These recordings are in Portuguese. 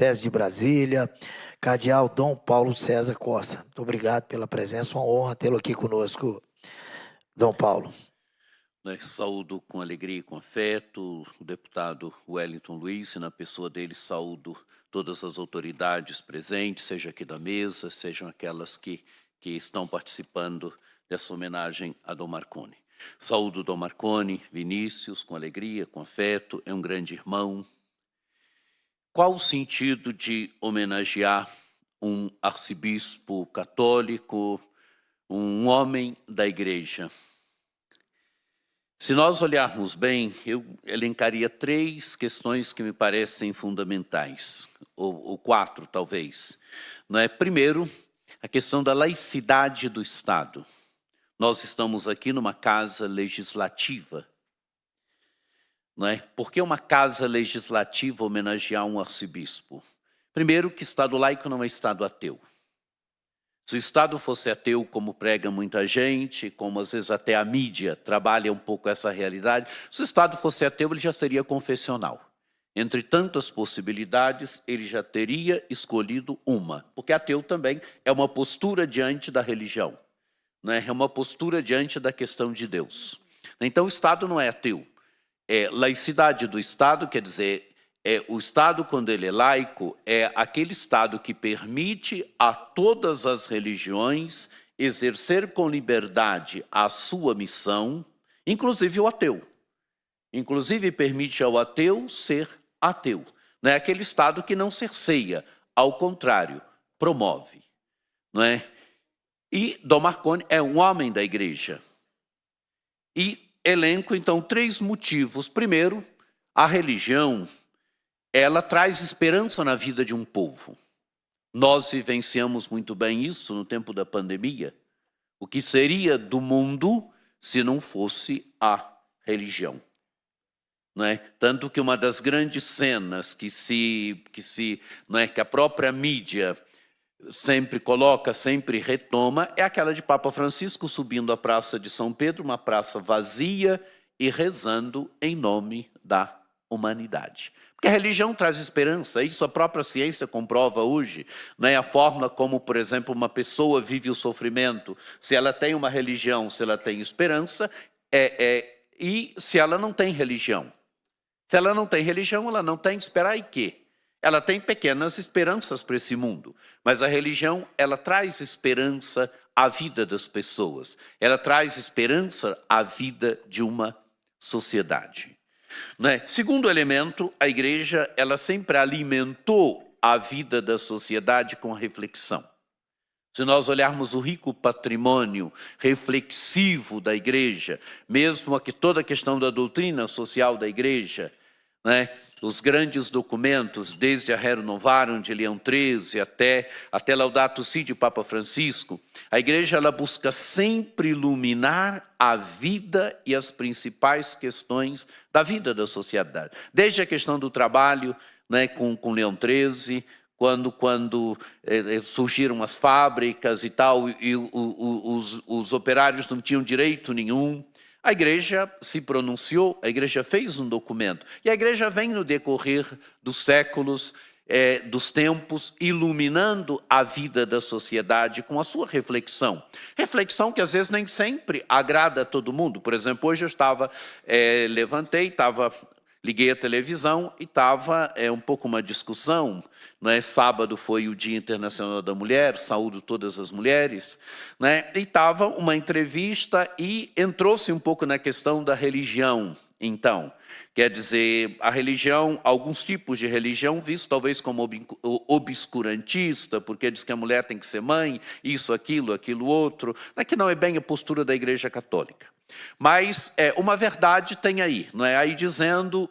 Tese de Brasília, Cardeal Dom Paulo César Costa. Muito obrigado pela presença, uma honra tê-lo aqui conosco, Dom Paulo. Saúdo com alegria e com afeto o deputado Wellington Luiz, e na pessoa dele saúdo todas as autoridades presentes, seja aqui da mesa, sejam aquelas que estão participando dessa homenagem a Dom Marconi. Saúdo Dom Marconi, Vinícius, com alegria, com afeto, é um grande irmão. Qual o sentido de homenagear um arcebispo católico, um homem da igreja? Se nós olharmos bem, eu elencaria 3 questões que me parecem fundamentais, ou 4 talvez. Primeiro, a questão da laicidade do Estado. Nós estamos aqui numa casa legislativa. Por que uma casa legislativa homenagear um arcebispo? Primeiro, que Estado laico não é Estado ateu. Se o Estado fosse ateu, como prega muita gente, como às vezes até a mídia trabalha um pouco essa realidade, se o Estado fosse ateu, ele já seria confessional. Entre tantas possibilidades, ele já teria escolhido uma, porque ateu também é uma postura diante da religião, é uma postura diante da questão de Deus. Então o Estado não é ateu. Laicidade do Estado quer dizer, o Estado, quando ele é laico, é aquele Estado que permite a todas as religiões exercer com liberdade a sua missão, inclusive o ateu. Inclusive permite ao ateu ser ateu. Não é aquele Estado que não cerceia, ao contrário, promove. E Dom Marconi é um homem da igreja. E elenco, então, 3 motivos. Primeiro, a religião, ela traz esperança na vida de um povo. Nós vivenciamos muito bem isso no tempo da pandemia. O que seria do mundo se não fosse a religião? Tanto que uma das grandes cenas que a própria mídia sempre coloca, sempre retoma, é aquela de Papa Francisco subindo a Praça de São Pedro, uma praça vazia, e rezando em nome da humanidade. Porque a religião traz esperança, isso a própria ciência comprova hoje. A forma como, por exemplo, uma pessoa vive o sofrimento, se ela tem uma religião, se ela tem esperança, e se ela não tem religião. Se ela não tem religião, ela não tem esperar e quê? Ela tem pequenas esperanças para esse mundo, mas a religião, ela traz esperança à vida das pessoas. Ela traz esperança à vida de uma sociedade. Segundo elemento, a igreja, ela sempre alimentou a vida da sociedade com a reflexão. Se nós olharmos o rico patrimônio reflexivo da igreja, mesmo aqui toda a questão da doutrina social da igreja, os grandes documentos, desde a Rerum Novarum de Leão XIII até Laudato Si de Papa Francisco, a igreja ela busca sempre iluminar a vida e as principais questões da vida da sociedade. Desde a questão do trabalho, com Leão XIII, quando surgiram as fábricas e tal, e os operários não tinham direito nenhum. A igreja se pronunciou, a igreja fez um documento. E a igreja vem no decorrer dos séculos, dos tempos, iluminando a vida da sociedade com a sua reflexão. Reflexão que às vezes nem sempre agrada a todo mundo. Por exemplo, hoje eu liguei a televisão e estava um pouco uma discussão. Sábado foi o Dia Internacional da Mulher, saúdo todas as mulheres, e estava uma entrevista e entrou-se um pouco na questão da religião. Então, quer dizer, a religião, alguns tipos de religião vistos talvez como obscurantista, porque diz que a mulher tem que ser mãe, isso, aquilo outro, que não é bem a postura da Igreja Católica. Mas uma verdade tem aí, aí dizendo,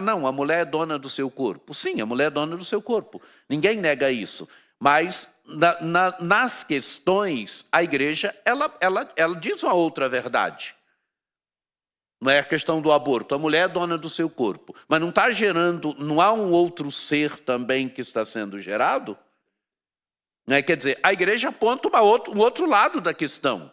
não, a mulher é dona do seu corpo. Sim, a mulher é dona do seu corpo, ninguém nega isso. Mas nas questões, a igreja, ela diz uma outra verdade. Não é a questão do aborto, a mulher é dona do seu corpo. Mas não está gerando, não há um outro ser também que está sendo gerado? Quer dizer, a igreja aponta um outro lado da questão.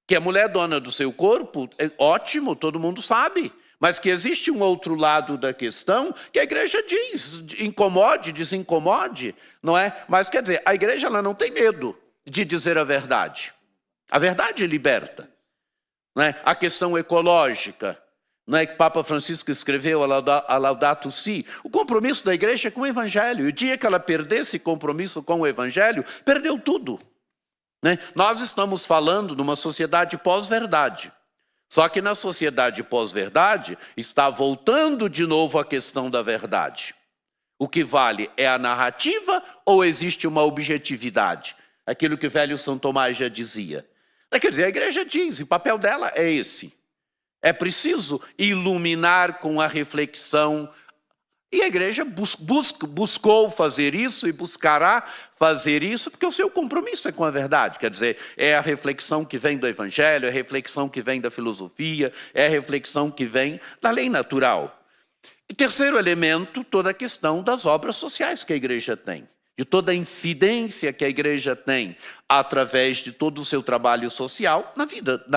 Que a mulher é dona do seu corpo, é ótimo, todo mundo sabe. Mas que existe um outro lado da questão que a igreja diz, incomode, desincomode, não é? Mas quer dizer, a igreja ela não tem medo de dizer a verdade. A verdade liberta. Não é? A questão ecológica, não é, que Papa Francisco escreveu a Laudato Si, o compromisso da igreja é com o evangelho. E o dia que ela perder esse compromisso com o evangelho, perdeu tudo. Né? Nós estamos falando de uma sociedade pós-verdade. Só que na sociedade pós-verdade está voltando de novo a questão da verdade. O que vale é a narrativa ou existe uma objetividade? Aquilo que o velho São Tomás já dizia. Quer dizer, a igreja diz, o papel dela é esse. É preciso iluminar com a reflexão. E a igreja buscou fazer isso e buscará fazer isso, porque o seu compromisso é com a verdade. Quer dizer, é a reflexão que vem do evangelho, é a reflexão que vem da filosofia, é a reflexão que vem da lei natural. E terceiro elemento, toda a questão das obras sociais que a igreja tem, de toda a incidência que a igreja tem através de todo o seu trabalho social na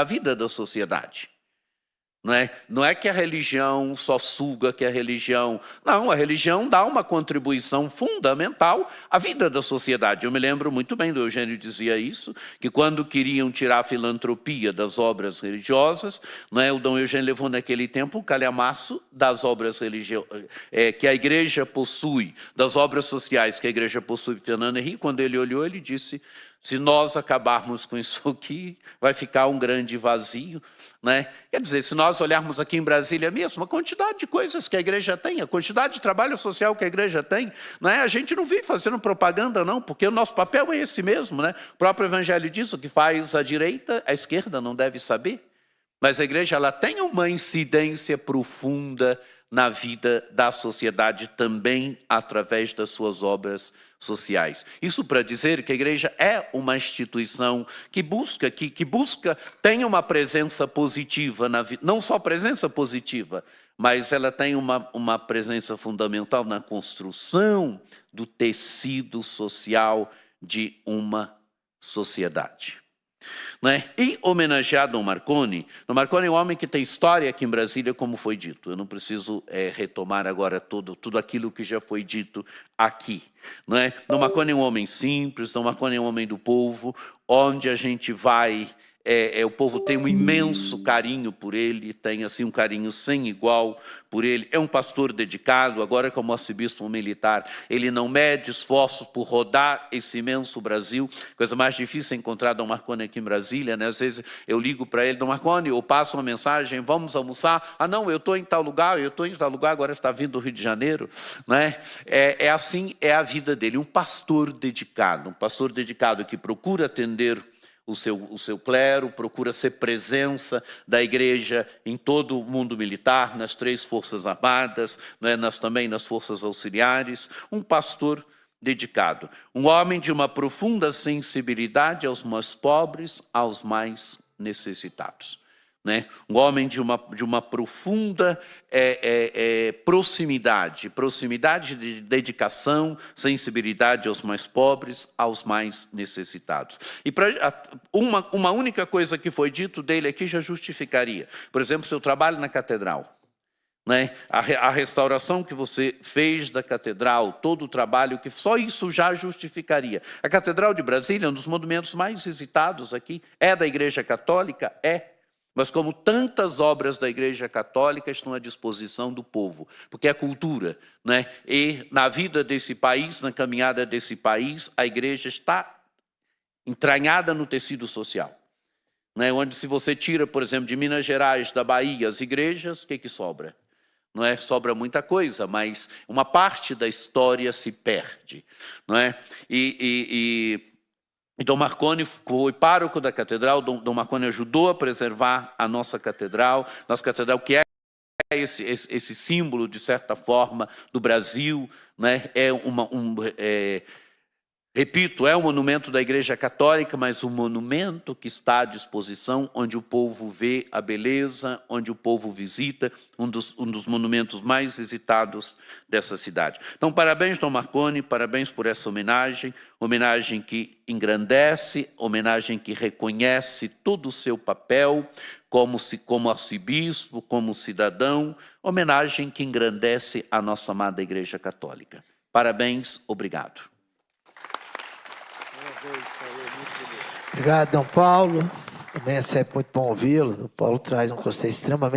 vida da sociedade. Não é que a religião só suga que a religião... Não, a religião dá uma contribuição fundamental à vida da sociedade. Eu me lembro muito bem do Eugênio dizia isso, que quando queriam tirar a filantropia das obras religiosas, o Dom Eugênio levou naquele tempo um calhamaço das obras que a igreja possui, das obras sociais que a igreja possui. Fernando Henrique, quando ele olhou, ele disse... Se nós acabarmos com isso aqui, vai ficar um grande vazio. Quer dizer, se nós olharmos aqui em Brasília mesmo, a quantidade de coisas que a igreja tem, a quantidade de trabalho social que a igreja tem, a gente não vive fazendo propaganda, não, porque o nosso papel é esse mesmo. O próprio Evangelho diz: o que faz a direita, a esquerda não deve saber. Mas a igreja ela tem uma incidência profunda na vida da sociedade também através das suas obras sociais. Isso para dizer que a igreja é uma instituição que busca, tem uma presença positiva na vida, não só presença positiva, mas ela tem uma presença fundamental na construção do tecido social de uma sociedade. E homenagear Dom Marconi. Dom Marconi é um homem que tem história aqui em Brasília, como foi dito. Eu não preciso retomar agora tudo aquilo que já foi dito aqui. Dom Marconi é um homem simples, Dom Marconi é um homem do povo, onde a gente vai... o povo tem um imenso carinho por ele, tem assim um carinho sem igual por ele. É um pastor dedicado, agora como arcebispo militar, ele não mede esforços por rodar esse imenso Brasil. Coisa mais difícil é encontrar Dom Marconi aqui em Brasília, Às vezes eu ligo para ele: Dom Marconi, eu passo uma mensagem, vamos almoçar. Ah, não, eu estou em tal lugar, agora está vindo do Rio de Janeiro. Assim, é a vida dele, um pastor dedicado que procura atender o seu clero, procura ser presença da igreja em todo o mundo militar, nas 3 forças armadas, também nas forças auxiliares, um pastor dedicado, um homem de uma profunda sensibilidade aos mais pobres, aos mais necessitados. Um homem de uma profunda proximidade de dedicação, sensibilidade aos mais pobres, aos mais necessitados. E uma única coisa que foi dito dele aqui já justificaria. Por exemplo, seu trabalho na catedral. A restauração que você fez da catedral, todo o trabalho, que só isso já justificaria. A Catedral de Brasília é um dos monumentos mais visitados aqui, é da Igreja Católica? Mas como tantas obras da Igreja Católica estão à disposição do povo, porque é cultura, E na vida desse país, na caminhada desse país, a igreja está entranhada no tecido social. Onde se você tira, por exemplo, de Minas Gerais, da Bahia, as igrejas, o que sobra? Sobra muita coisa, mas uma parte da história se perde, E Dom Marconi foi pároco da catedral. Dom Marconi ajudou a preservar a nossa catedral que é esse símbolo, de certa forma, do Brasil, Repito, é um monumento da Igreja Católica, mas um monumento que está à disposição, onde o povo vê a beleza, onde o povo visita, um dos monumentos mais visitados dessa cidade. Então, parabéns, Dom Marconi, parabéns por essa homenagem, homenagem que engrandece, homenagem que reconhece todo o seu papel como arcebispo, como cidadão, homenagem que engrandece a nossa amada Igreja Católica. Parabéns, obrigado. Obrigado, Dom Paulo. Também é sempre muito bom ouvi-lo. O Paulo traz um conceito extremamente